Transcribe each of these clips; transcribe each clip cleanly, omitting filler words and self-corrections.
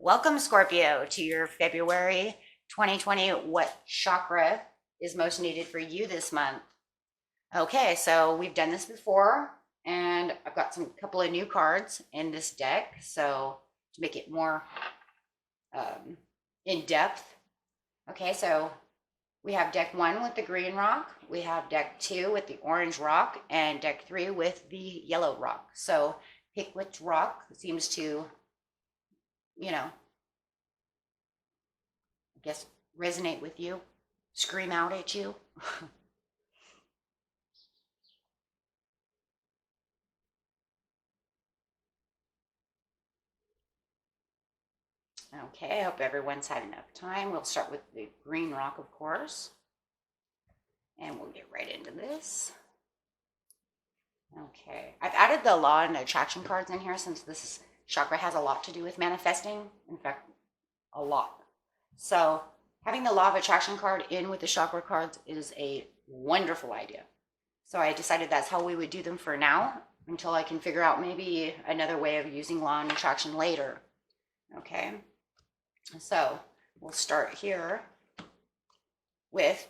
Welcome, Scorpio, to your February 2020 What Chakra is most needed for you this month? Okay, so we've done this before, and I've got some couple of new cards in this deck. So to make it more in depth. Okay, so we have deck 1 with the green rock, we have deck 2 with the orange rock, and deck 3 with the yellow rock. So pick which rock seems to, I guess, resonate with you, scream out at you. Okay, I hope everyone's had enough time. We'll start with the green rock, of course, and we'll get right into this. Okay, I've added the law and attraction cards in here since this chakra has a lot to do with manifesting. In fact, a lot. So having the law of attraction card in with the chakra cards is a wonderful idea. So I decided that's how we would do them for now until I can figure out maybe another way of using law and attraction later. Okay, so we'll start here with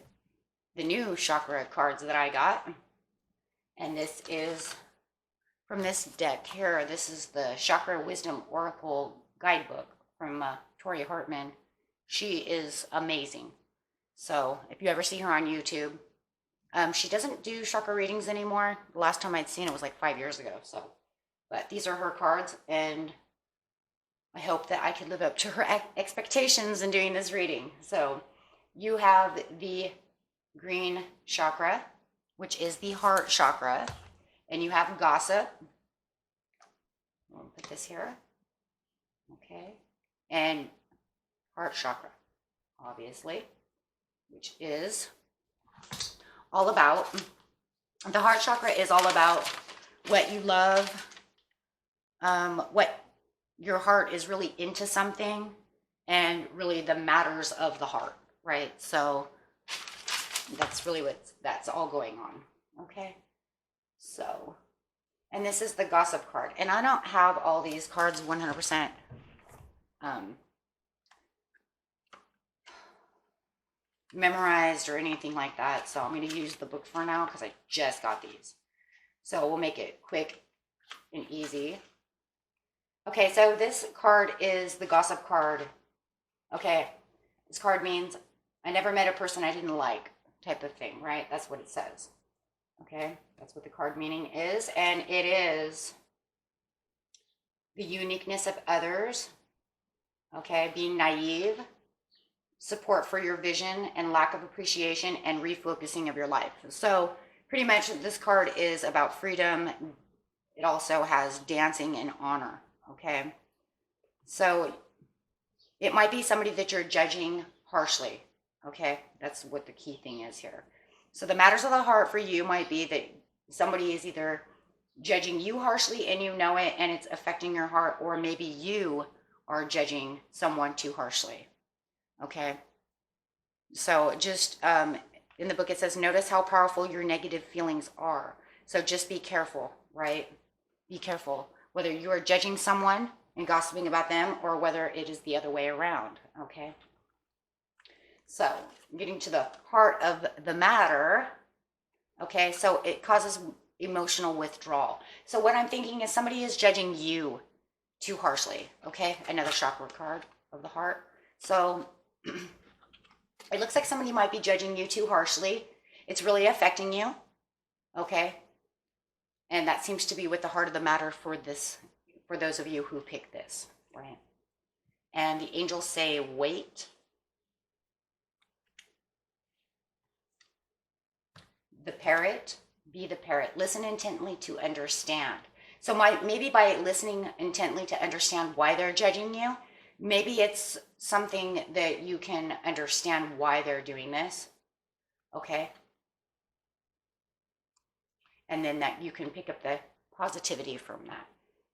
the new chakra cards that I got. And this is from this deck here. This is the Chakra Wisdom Oracle Guidebook from Tori Hartman. She is amazing. So if you ever see her on YouTube, she doesn't do chakra readings anymore. The last time I'd seen it was like 5 years ago. So, but these are her cards, and I hope that I could live up to her expectations in doing this reading. So you have the green chakra, which is the heart chakra, and you have gossip. We'll put this here. Okay. And heart chakra, obviously, which is all about, the heart chakra is all about what you love, what your heart is really into something, and really the matters of the heart, right? So that's really that's all going on. Okay, so, and this is the gossip card, and I don't have all these cards 100% memorized or anything like that, so I'm going to use the book for now because I just got these. So we'll make it quick and easy. Okay, so this card is the gossip card. Okay, this card means I never met a person I didn't like, type of thing, right? That's what it says. Okay, that's what the card meaning is, and it is the uniqueness of others. Okay, being naive, support for your vision, and lack of appreciation and refocusing of your life. So pretty much this card is about freedom. It also has dancing and honor. Okay, so it might be somebody that you're judging harshly. Okay, that's what the key thing is here. So the matters of the heart for you might be that somebody is either judging you harshly and you know it and it's affecting your heart, or maybe you are judging someone too harshly. Okay, so just in the book it says, notice how powerful your negative feelings are. So just be careful, right? Be careful whether you are judging someone and gossiping about them, or whether it is the other way around. Okay, so getting to the heart of the matter. Okay, so it causes emotional withdrawal. So what I'm thinking is somebody is judging you too harshly. Okay, another chakra card of the heart. So it looks like somebody might be judging you too harshly. It's really affecting you. Okay, and that seems to be with the heart of the matter for this, for those of you who pick this, right? And the angels say, wait. The parrot, be the parrot. Listen intently to understand. So maybe by listening intently to understand why they're judging you, maybe it's something that you can understand why they're doing this. Okay? And then that you can pick up the positivity from that.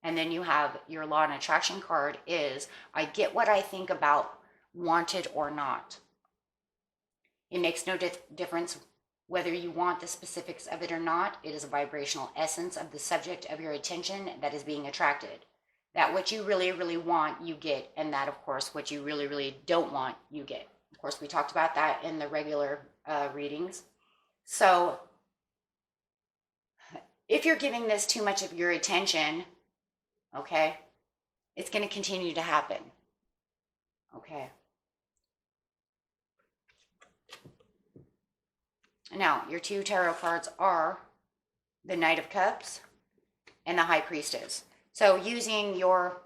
And then you have your law and attraction card is, I get what I think about, wanted or not. It makes no difference whether you want the specifics of it or not. It is a vibrational essence of the subject of your attention that is being attracted. that what you really, really want, you get, and that, of course, what you really, really don't want, you get. Of course, we talked about that in the regular readings. So if you're giving this too much of your attention, okay, it's going to continue to happen. Okay. Now, your two tarot cards are the Knight of Cups and the High Priestess. So using your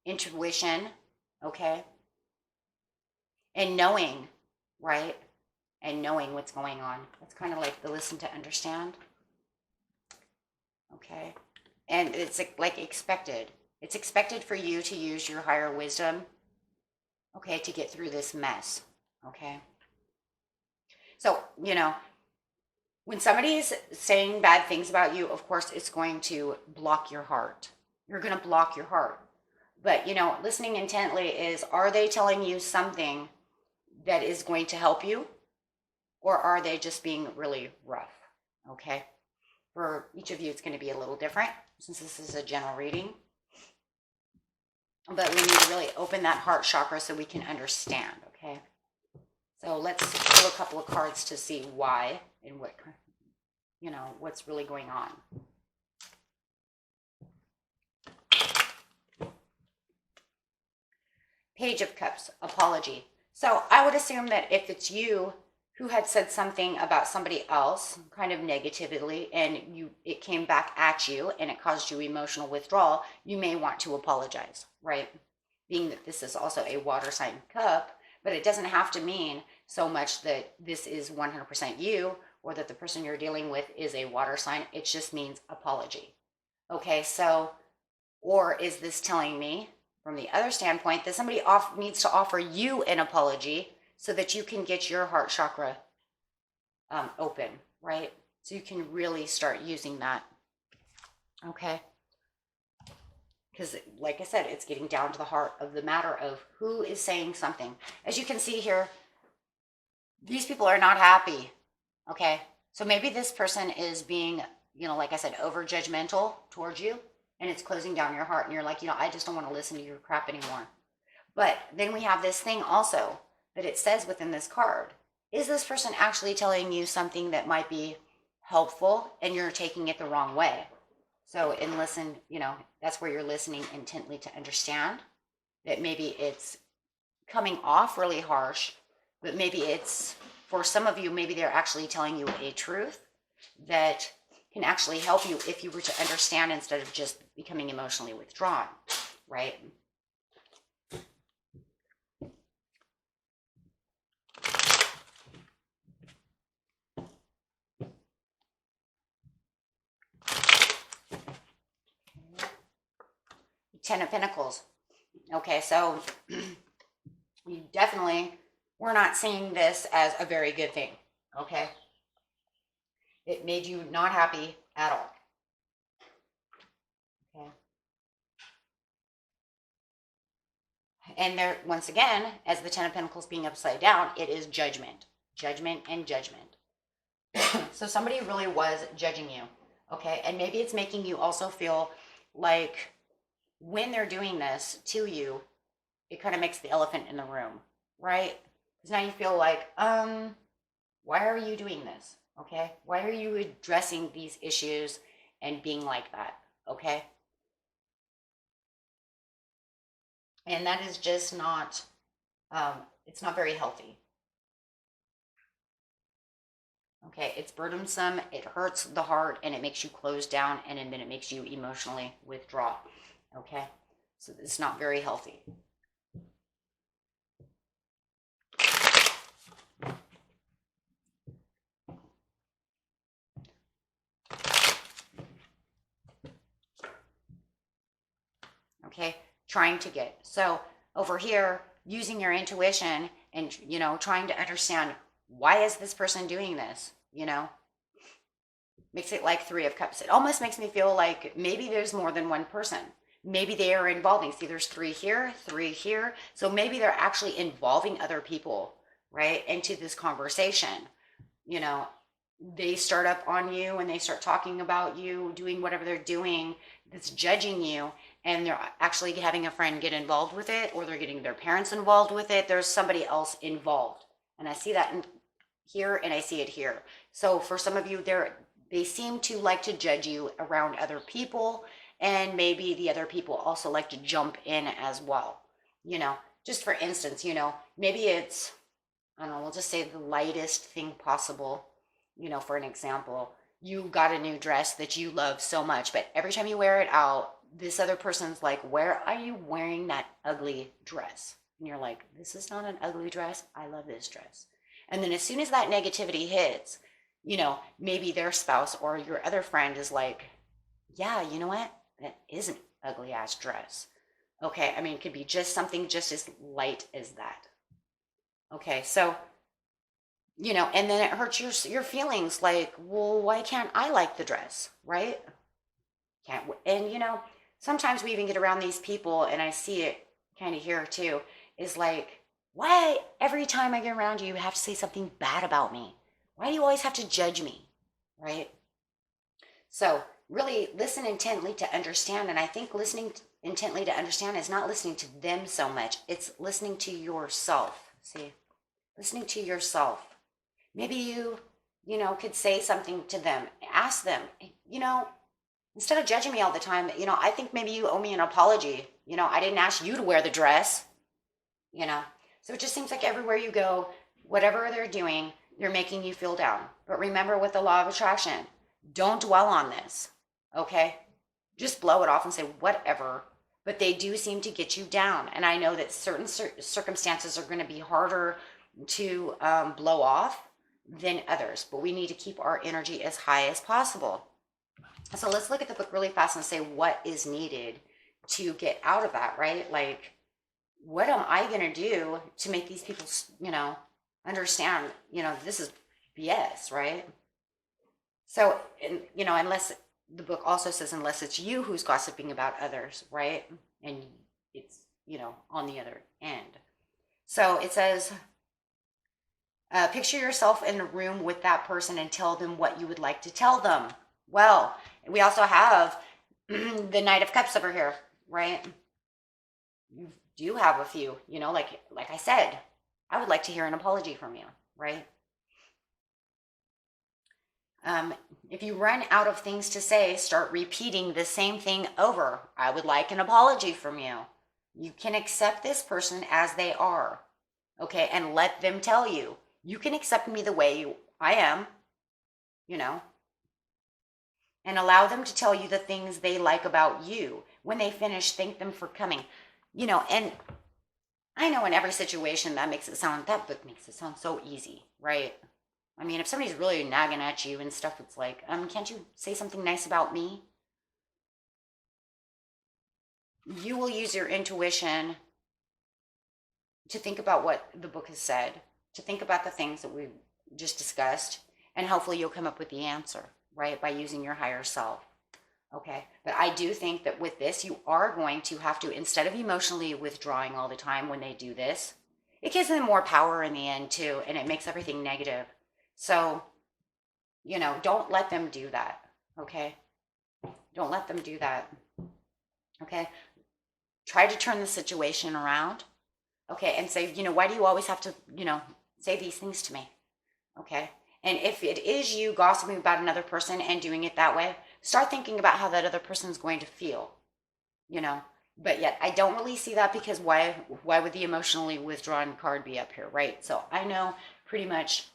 intuition, okay, and knowing, right, and knowing what's going on. It's kind of like the listen to understand. Okay. And it's like expected. It's expected for you to use your higher wisdom, okay, to get through this mess. Okay. So, you know, when somebody's saying bad things about you, of course, it's going to block your heart. You're going to block your heart. But, you know, listening intently is, are they telling you something that is going to help you? Or are they just being really rough? Okay. For each of you, it's going to be a little different since this is a general reading. But we need to really open that heart chakra so we can understand, okay? So let's pull a couple of cards to see why and what, you know, what's really going on. Page of Cups, apology. So I would assume that if it's you who had said something about somebody else kind of negatively and it came back at you and it caused you emotional withdrawal, you may want to apologize, right? Being that this is also a water sign cup, but it doesn't have to mean so much that this is 100% you or that the person you're dealing with is a water sign. It just means apology. Okay, so, or is this telling me from the other standpoint that somebody needs to offer you an apology so that you can get your heart chakra open, right? So you can really start using that, okay? Because like I said, it's getting down to the heart of the matter of who is saying something. As you can see here, these people are not happy, okay? So maybe this person is being, you know, like I said, over judgmental towards you, and it's closing down your heart, and you're like, you know, I just don't want to listen to your crap anymore. But then we have this thing also that it says within this card. Is this person actually telling you something that might be helpful and you're taking it the wrong way? So in listen, you know, that's where you're listening intently to understand that maybe it's coming off really harsh, but maybe it's, for some of you, maybe they're actually telling you a truth that can actually help you if you were to understand instead of just becoming emotionally withdrawn, right? Ten of Pentacles. Okay, so you definitely, we're not seeing this as a very good thing, okay? It made you not happy at all, okay? And there, once again, as the Ten of Pentacles being upside down, it is judgment. Judgment and judgment. So somebody really was judging you, okay? And maybe it's making you also feel like when they're doing this to you, it kind of makes the elephant in the room, right? Because now you feel like, why are you doing this? Okay? Why are you addressing these issues and being like that? Okay? And that is just not, it's not very healthy. Okay? It's burdensome, it hurts the heart, and it makes you close down, and then it makes you emotionally withdraw. Okay? So it's not very healthy. Okay, trying to get, so over here, using your intuition and, you know, trying to understand, why is this person doing this, you know? Makes it like Three of Cups. It almost makes me feel like maybe there's more than one person. Maybe they are involving, see, there's three here, so maybe they're actually involving other people, right, into this conversation. You know, they start up on you and they start talking about you, doing whatever they're doing that's judging you, and they're actually having a friend get involved with it, or they're getting their parents involved with it. There's somebody else involved. And I see that in here, and I see it here. So for some of you, they seem to like to judge you around other people, and maybe the other people also like to jump in as well. You know, just for instance, you know, maybe it's, I don't know, we'll just say the lightest thing possible. You know, for an example, you got a new dress that you love so much, but every time you wear it out, this other person's like, where are you wearing that ugly dress? And you're like, this is not an ugly dress. I love this dress. And then as soon as that negativity hits, you know, maybe their spouse or your other friend is like, yeah, you know what? That is an ugly ass dress. Okay. I mean, it could be just something just as light as that. Okay. So, you know, and then it hurts your feelings like, well, why can't I like the dress? Right. Can't, and you know, sometimes we even get around these people, and I see it kind of here too, is like, why every time I get around you, you have to say something bad about me? Why do you always have to judge me? Right? So really listen intently to understand. And I think listening intently to understand is not listening to them so much. It's listening to yourself. See, listening to yourself. Maybe you know, could say something to them. Ask them, you know, instead of judging me all the time, you know, I think maybe you owe me an apology. You know, I didn't ask you to wear the dress, you know. So it just seems like everywhere you go, whatever they're doing, they're making you feel down. But remember, with the law of attraction, don't dwell on this, okay? Just blow it off and say whatever. But they do seem to get you down. And I know that certain circumstances are going to be harder to blow off than others. But we need to keep our energy as high as possible. So let's look at the book really fast and say what is needed to get out of that, right? Like, what am I going to do to make these people, you know, understand, you know, this is BS, right? So, you know, unless the book also says, unless it's you who's gossiping about others, right? And it's, you know, on the other end. So it says, picture yourself in a room with that person and tell them what you would like to tell them. Well, we also have the Knight of Cups over here, right? You do have a few, you know, like I said, I would like to hear an apology from you, right? If you run out of things to say, start repeating the same thing over. I would like an apology from you. You can accept this person as they are, okay? And let them tell you, you can accept me the way I am, you know, and allow them to tell you the things they like about you. When they finish, thank them for coming, you know. And I know in every situation that book makes it sound so easy, right? I mean, if somebody's really nagging at you and stuff, it's like, can't you say something nice about me? You will use your intuition to think about what the book has said, to think about the things that we just discussed, and hopefully you'll come up with the answer, right? By using your higher self. Okay. But I do think that with this, you are going to have to, instead of emotionally withdrawing all the time when they do this, it gives them more power in the end too, and it makes everything negative. So, you know, don't let them do that. Okay. Don't let them do that. Okay. Try to turn the situation around. Okay. And say, you know, why do you always have to, you know, say these things to me? Okay. And if it is you gossiping about another person and doing it that way, start thinking about how that other person's going to feel, you know. But yet I don't really see that, because why would the emotionally withdrawn card be up here, right? So I know pretty much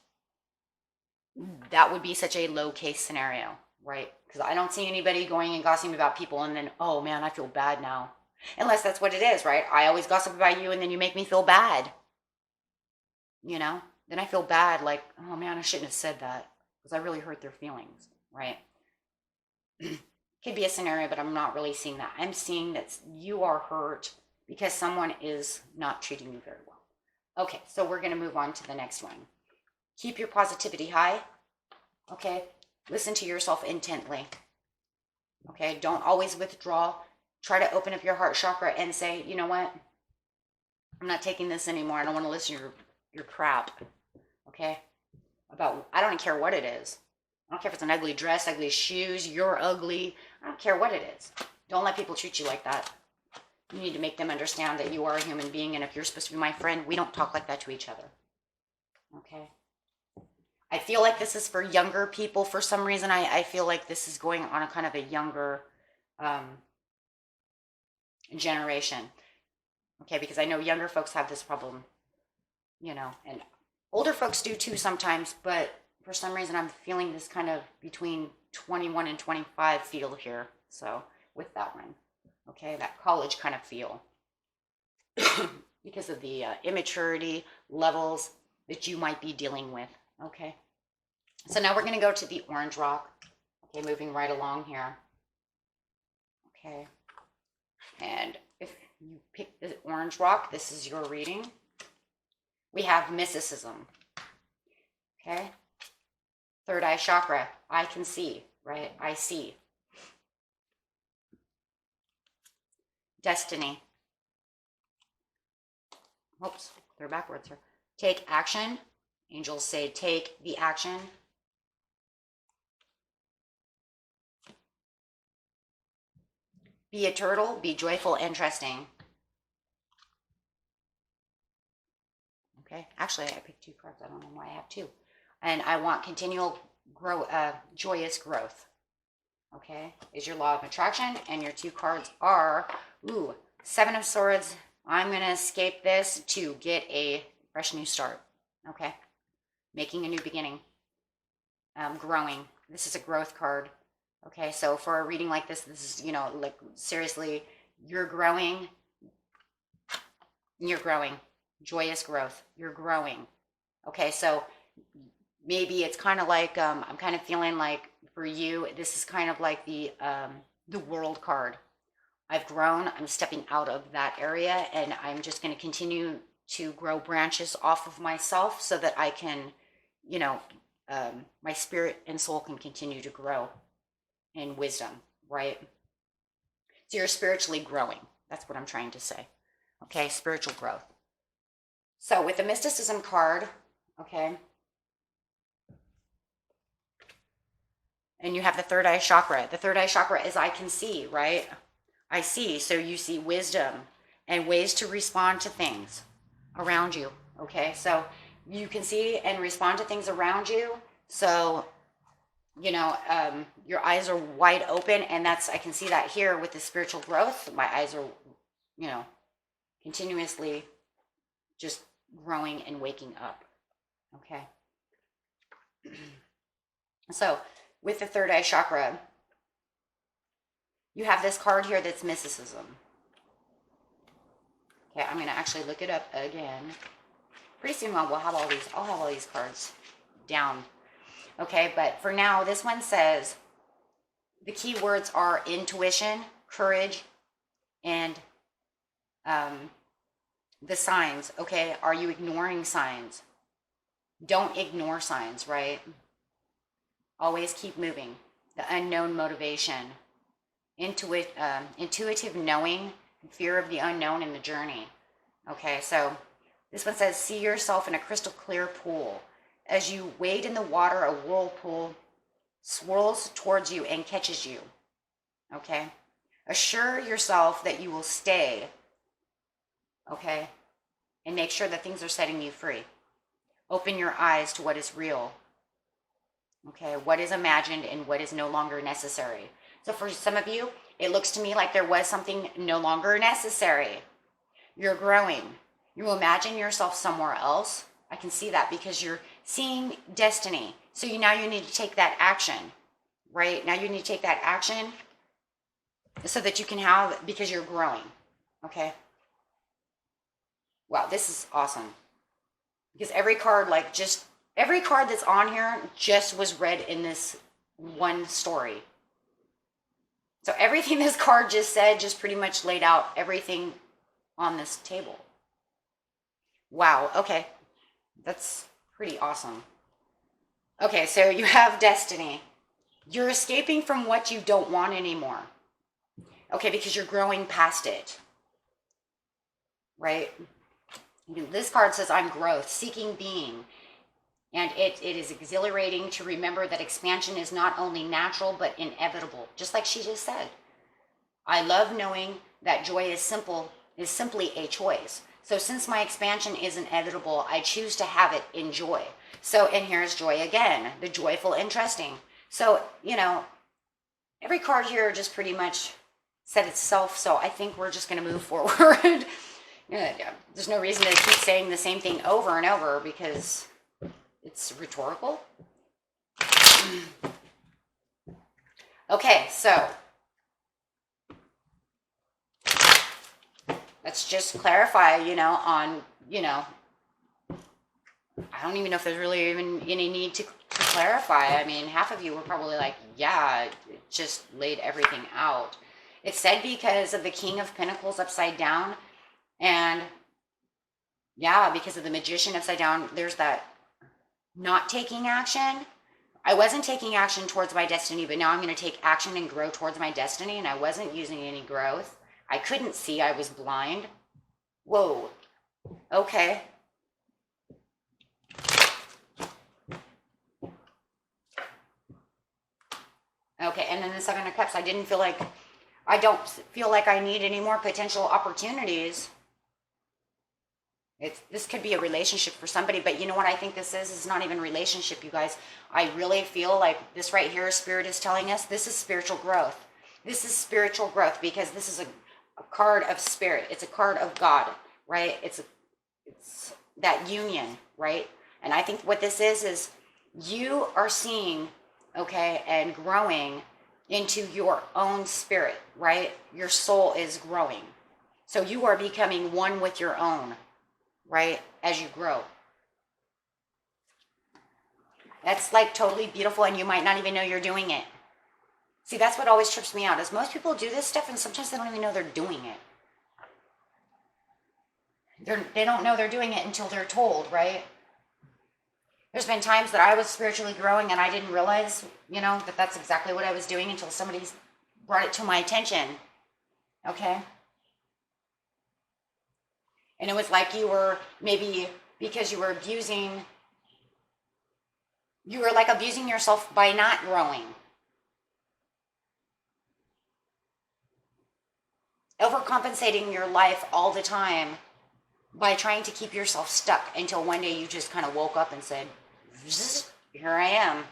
that would be such a low case scenario, right? Because I don't see anybody going and gossiping about people and then, oh man, I feel bad now. Unless that's what it is, right? I always gossip about you and then you make me feel bad, you know. Then I feel bad, like, oh man, I shouldn't have said that because I really hurt their feelings, right? Could be a scenario, but I'm not really seeing that. I'm seeing that you are hurt because someone is not treating you very well. Okay, so we're going to move on to the next one. Keep your positivity high. Okay, listen to yourself intently. Okay, don't always withdraw. Try to open up your heart chakra and say, you know what? I'm not taking this anymore. I don't want to listen to your crap. Okay? I don't care what it is. I don't care if it's an ugly dress, ugly shoes, you're ugly. I don't care what it is. Don't let people treat you like that. You need to make them understand that you are a human being, and if you're supposed to be my friend, we don't talk like that to each other. Okay? I feel like this is for younger people for some reason. I feel like this is going on a kind of a younger generation. Okay, because I know younger folks have this problem, you know, and older folks do too sometimes, but for some reason I'm feeling this kind of between 21 and 25 feel here. So with that one, okay, that college kind of feel because of the immaturity levels that you might be dealing with. Okay, so now we're going to go to the orange rock. Okay, moving right along here. Okay, and if you pick the orange rock, this is your reading. We have mysticism. Okay, third eye chakra. I can see, right? I see. Destiny. Oops, they're backwards here. Take action. Angels say take the action. Be a turtle, be joyful and trusting. Okay, actually I picked 2 cards. I don't know why I have 2. And I want continual joyous growth. Okay, is your law of attraction, and your 2 cards are, 7 of Swords. I'm going to escape this to get a fresh new start. Okay, making a new beginning. Growing. This is a growth card. Okay, so for a reading like this is, you know, like seriously, you're growing. You're growing. Joyous growth. You're growing. Okay, so maybe it's kind of like, I'm kind of feeling like for you, this is kind of like the world card. I've grown. I'm stepping out of that area, and I'm just going to continue to grow branches off of myself so that I can, you know, my spirit and soul can continue to grow in wisdom, right? So you're spiritually growing. That's what I'm trying to say. Okay, spiritual growth. So with the mysticism card, okay, and you have the third eye chakra. The third eye chakra is I can see, right? I see. So you see wisdom and ways to respond to things around you. Okay, so you can see and respond to things around you. So, you know, your eyes are wide open, and that's, I can see that here with the spiritual growth. My eyes are, you know, continuously just growing and waking up. Okay. So with the third eye chakra, you have this card here that's mysticism. Okay, I'm going to actually look it up again. Pretty soon I'll have all these cards down. Okay, but for now, this one says the key words are intuition, courage, and the signs. Okay, are you ignoring signs? Don't ignore signs, right? Always keep moving. The unknown motivation, intuitive knowing, fear of the unknown in the journey. Okay, so this one says, see yourself in a crystal clear pool. As you wade in the water, a whirlpool swirls towards you and catches you. Okay, assure yourself that you will stay. Okay, and make sure that things are setting you free. Open your eyes to what is real. Okay, what is imagined and what is no longer necessary. So for some of you, it looks to me like there was something no longer necessary. You're growing. You imagine yourself somewhere else. I can see that because you're seeing destiny. So now you need to take that action, right? Now you need to take that action so that you can have, because you're growing, okay? Wow, this is awesome. Because every card that's on here just was read in this one story. So everything this card just said just pretty much laid out everything on this table. Wow, okay. That's pretty awesome. Okay, so you have destiny. You're escaping from what you don't want anymore. Okay, because you're growing past it. Right? This card says, I'm growth, seeking being. And it is exhilarating to remember that expansion is not only natural, but inevitable. Just like she just said. I love knowing that joy is simply a choice. So since my expansion is inevitable, I choose to have it in joy. So, and here's joy again, the joyful, interesting. So, every card here just pretty much said itself. So I think we're just going to move forward. There's no reason to keep saying the same thing over and over because it's rhetorical. Okay, so let's just clarify, on, I don't even know if there's really even any need to clarify. I mean, half of you were probably like, yeah, it just laid everything out. It said because of the King of Pentacles upside down, and yeah, because of the Magician upside down, there's that not taking action. I wasn't taking action towards my destiny, but now I'm going to take action and grow towards my destiny, and I wasn't using any growth. I couldn't see. I was blind. Whoa. Okay. Okay, and then the Seven of Cups, I don't feel like I need any more potential opportunities. This could be a relationship for somebody, but you know what I think this is? It's not even relationship, you guys. I really feel like this right here, Spirit is telling us, this is spiritual growth. This is spiritual growth because this is a card of Spirit. It's a card of God, right? It's that union, right? And I think what this is you are seeing, okay, and growing into your own spirit, right? Your soul is growing. So you are becoming one with your own, right, as you grow. That's like totally beautiful, and you might not even know you're doing it. See, that's what always trips me out, is most people do this stuff and sometimes they don't even know they're doing it. They don't know they're doing it until they're told, right? There's been times that I was spiritually growing and I didn't realize, that that's exactly what I was doing until somebody brought it to my attention, okay? And it was like you were, maybe because you were abusing yourself by not growing. Overcompensating your life all the time by trying to keep yourself stuck until one day you just kind of woke up and said, here I am.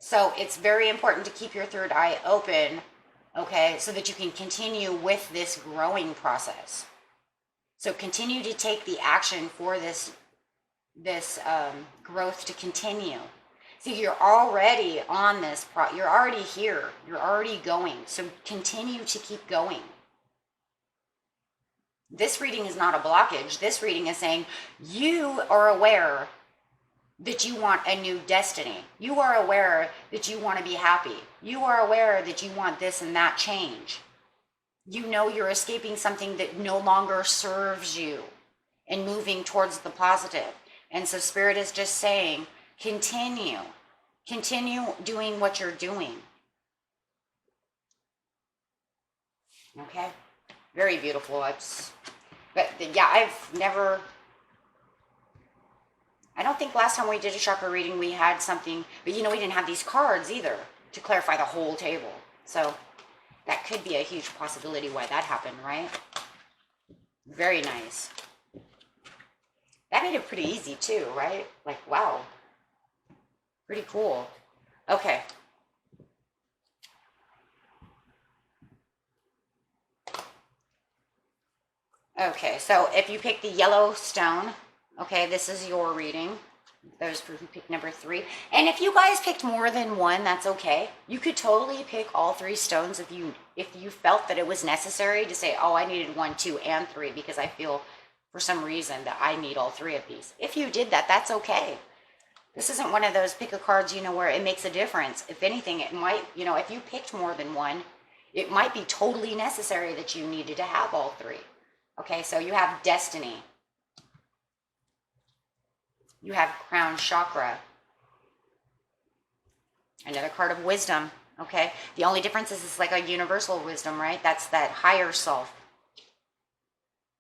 So it's very important to keep your third eye open, okay, so that you can continue with this growing process. So continue to take the action for this growth to continue. See, you're already on this, you're already here, you're already going, so continue to keep going. This reading is not a blockage. This reading is saying you are aware that you want a new destiny. You are aware that you want to be happy. You are aware that you want this and that change. You know you're escaping something that no longer serves you and moving towards the positive. And so Spirit is just saying, continue doing what you're doing. Okay? Very beautiful. I don't think last time we did a chakra reading we had something, but we didn't have these cards either to clarify the whole table. So that could be a huge possibility why that happened, right? Very nice. That made it pretty easy too, right? Like, wow. Pretty cool. Okay. Okay, so if you pick the yellow stone, okay, this is your reading. Those who picked number 3. And if you guys picked more than one, that's okay. You could totally pick all 3 stones if you felt that it was necessary to say, oh, I needed 1, 2, and 3 because I feel for some reason that I need all 3 of these. If you did that, that's okay. This isn't one of those pick a cards, where it makes a difference. If anything, it might, if you picked more than one, it might be totally necessary that you needed to have all 3. Okay, so you have destiny. You have crown chakra. Another card of wisdom, okay? The only difference is it's like a universal wisdom, right? That's that higher self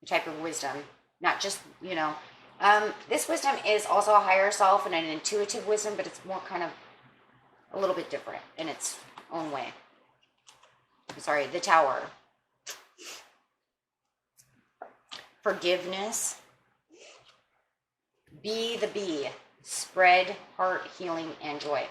type of wisdom. Not just, This wisdom is also a higher self and an intuitive wisdom, but it's more kind of a little bit different in its own way. I'm sorry, the Tower. Forgiveness. Be the bee. Spread heart, healing, and joy.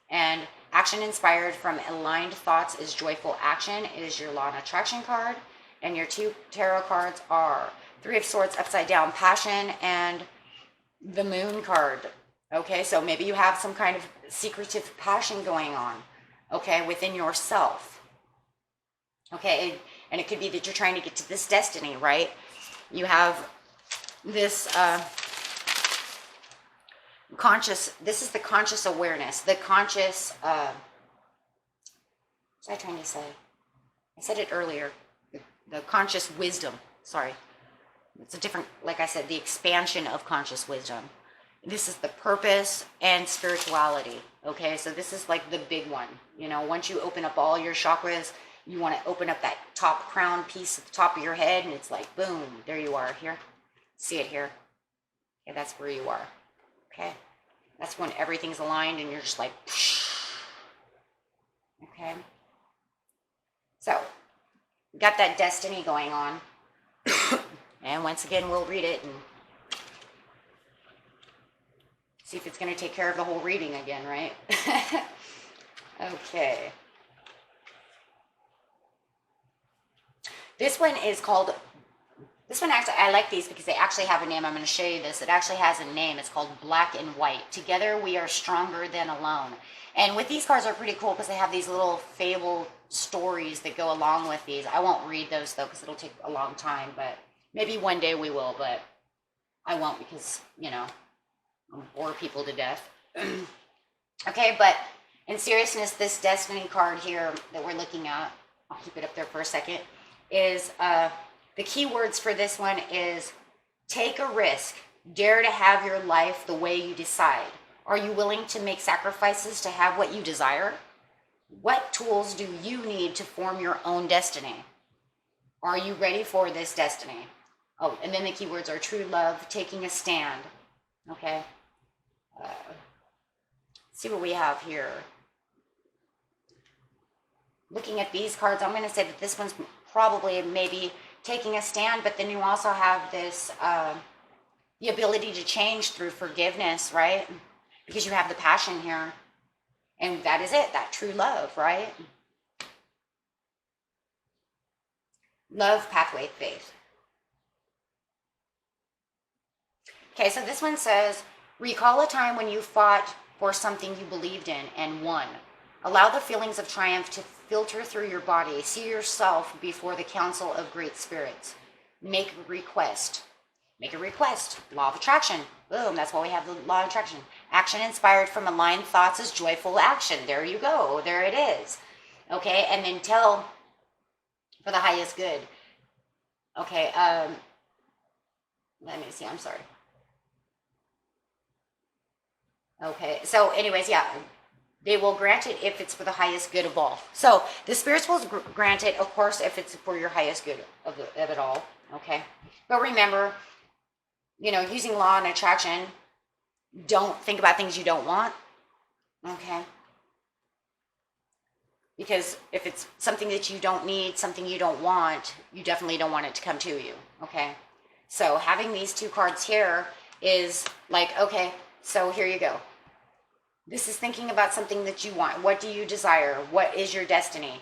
And action inspired from aligned thoughts is joyful action. It is your law and attraction card. And your 2 tarot cards are Three of Swords upside down, passion, and the Moon card. Okay, so maybe you have some kind of secretive passion going on, okay, within yourself. Okay, and it could be that you're trying to get to this destiny, right? You have this this is the conscious awareness, the conscious, what was I trying to say? I said it earlier, the conscious wisdom, sorry. It's a different, like I said, the expansion of conscious wisdom. This is the purpose and spirituality, okay? So this is like the big one, you know, once you open up all your chakras, you want to open up that top crown piece at the top of your head, and it's like, boom, there you are, here. See it here? Okay, that's where you are, okay? That's when everything's aligned and you're just like, okay? So, we got that destiny going on. And once again, we'll read it and see if it's going to take care of the whole reading again, right? Okay. This one is called, this one actually, I like these because they actually have a name. I'm going to show you this. It actually has a name. It's called Black and White. Together we are stronger than alone. And with these cards are pretty cool because they have these little fable stories that go along with these. I won't read those though because it'll take a long time, but maybe one day we will, but I won't because, you know, I'll bore people to death. Okay, but in seriousness, this Destiny card here that we're looking at, I'll keep it up there for a second, is the key words for this one is take a risk, dare to have your life the way you decide. Are you willing to make sacrifices to have what you desire? What tools do you need to form your own destiny? Are you ready for this destiny? Oh, and then the keywords are true love, taking a stand. Okay. Let's see what we have here. Looking at these cards, I'm going to say that this one's probably maybe taking a stand, but then you also have this, the ability to change through forgiveness, right? Because you have the passion here. And that is it, that true love, right? Love, pathway, faith. Okay, so this one says, recall a time when you fought for something you believed in and won. Allow the feelings of triumph to filter through your body. See yourself before the council of great spirits. Make a request. Make a request. Law of attraction. Boom, that's why we have the law of attraction. Action inspired from aligned thoughts is joyful action. There you go. There it is. Okay, and then tell for the highest good. Okay, let me see, I'm sorry. Okay, so anyways, yeah, they will grant it if it's for the highest good of all. So the spirits will grant it, of course, if it's for your highest good of it all. Okay, but remember, you know, using law and attraction, don't think about things you don't want. Okay, because if it's something that you don't need, something you don't want, you definitely don't want it to come to you. Okay, so having these two cards here is like, okay, so here you go. This is thinking about something that you want. What do you desire? What is your destiny?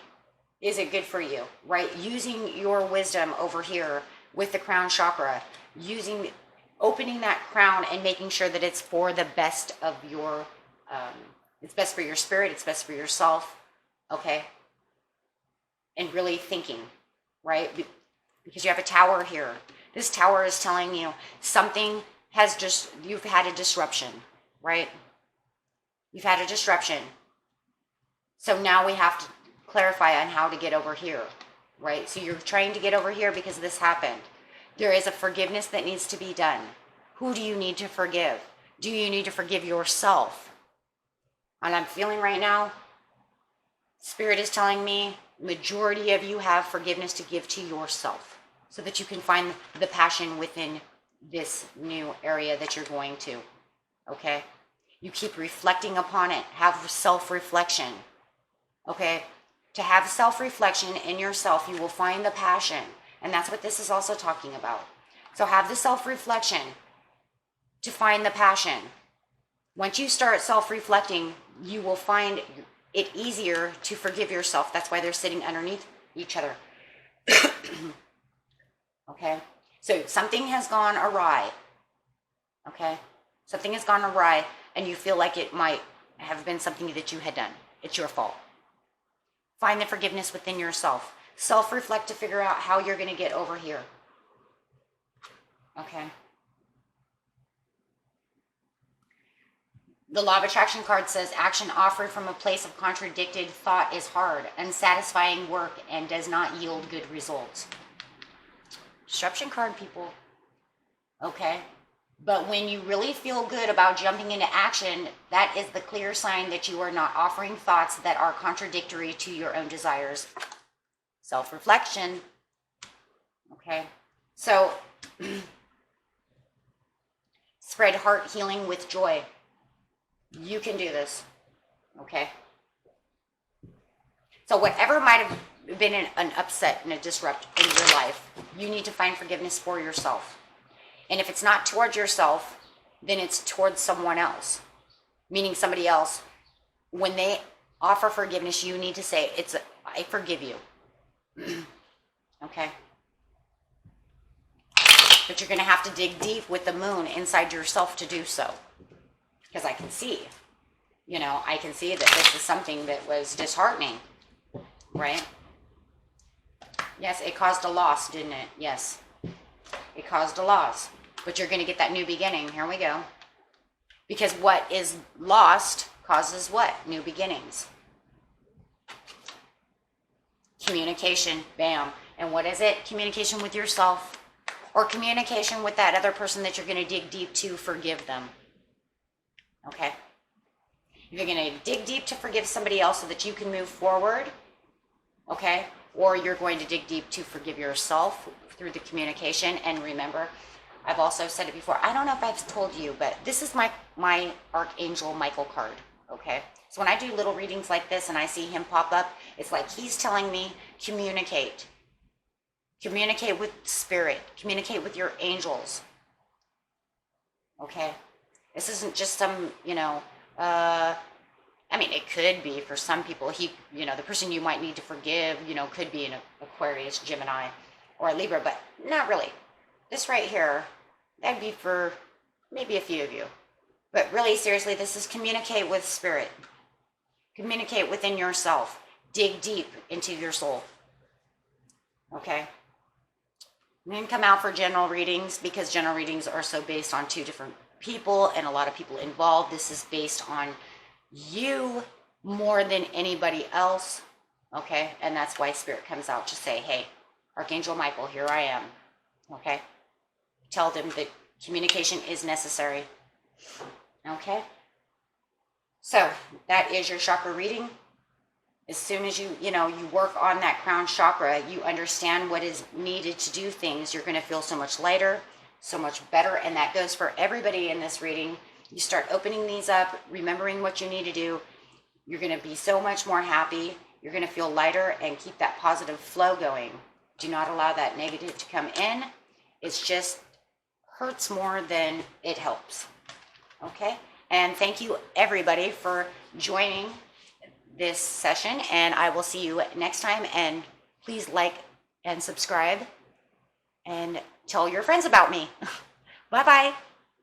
Is it good for you? Right? Using your wisdom over here with the crown chakra, opening that crown and making sure that it's for the best of your, it's best for your spirit, it's best for yourself, okay? And really thinking, right? Because you have a tower here. This tower is telling you something you've had a disruption, right? You've had a disruption. So now we have to clarify on how to get over here, right? So you're trying to get over here because this happened. There is a forgiveness that needs to be done. Who do you need to forgive? Do you need to forgive yourself? And I'm feeling right now, Spirit is telling me, majority of you have forgiveness to give to yourself so that you can find the passion within this new area that you're going to, okay? You keep reflecting upon it. Have self-reflection, okay? To have self-reflection in yourself, you will find the passion. And that's what this is also talking about. So have the self-reflection to find the passion. Once you start self-reflecting, you will find it easier to forgive yourself. That's why they're sitting underneath each other. Okay? So something has gone awry. Okay? Something has gone awry, and you feel like it might have been something that you had done. It's your fault. Find the forgiveness within yourself. Self-reflect to figure out how you're going to get over here. Okay? The Law of Attraction card says, action offered from a place of contradicted thought is hard, unsatisfying work, and does not yield good results. Disruption card, people. Okay? But when you really feel good about jumping into action, that is the clear sign that you are not offering thoughts that are contradictory to your own desires. Self-reflection. Okay? So, spread heart healing with joy. You can do this, okay? So whatever might have been an upset and a disrupt in your life, you need to find forgiveness for yourself. And if it's not towards yourself, then it's towards someone else, meaning somebody else. When they offer forgiveness, you need to say, I forgive you, okay? But you're going to have to dig deep with the moon inside yourself to do so. Because I can see, I can see that this is something that was disheartening, right? Yes, it caused a loss, didn't it? Yes, it caused a loss. But you're going to get that new beginning. Here we go. Because what is lost causes what? New beginnings. Communication, bam. And what is it? Communication with yourself. Or communication with that other person that you're going to dig deep to forgive them. Okay? You're going to dig deep to forgive somebody else so that you can move forward. Okay? Or you're going to dig deep to forgive yourself through the communication. And remember, I've also said it before. I don't know if I've told you, but this is my Archangel Michael card. Okay? So when I do little readings like this and I see him pop up, it's like he's telling me, communicate. Communicate with spirit. Communicate with your angels. Okay? This isn't just some, it could be for some people. The person you might need to forgive, could be an Aquarius, Gemini, or a Libra, but not really. This right here, that'd be for maybe a few of you. But really, seriously, this is communicate with spirit. Communicate within yourself. Dig deep into your soul. Okay? I'm going to come out for general readings because general readings are so based on two different people and a lot of people involved. This is based on you more than anybody else, okay? And that's why Spirit comes out to say, hey, Archangel Michael, here I am, okay? Tell them that communication is necessary, okay? So that is your chakra reading. As soon as you work on that crown chakra, you understand what is needed to do things, you're going to feel so much lighter, so much better, and that goes for everybody in this reading. You start opening these up, remembering what you need to do, you're going to be so much more happy, you're going to feel lighter, and keep that positive flow going. Do not allow that negative to come in. It's just hurts more than it helps. Okay? And thank you, everybody, for joining this session, and I will see you next time, and please like and subscribe, and tell your friends about me. Bye-bye.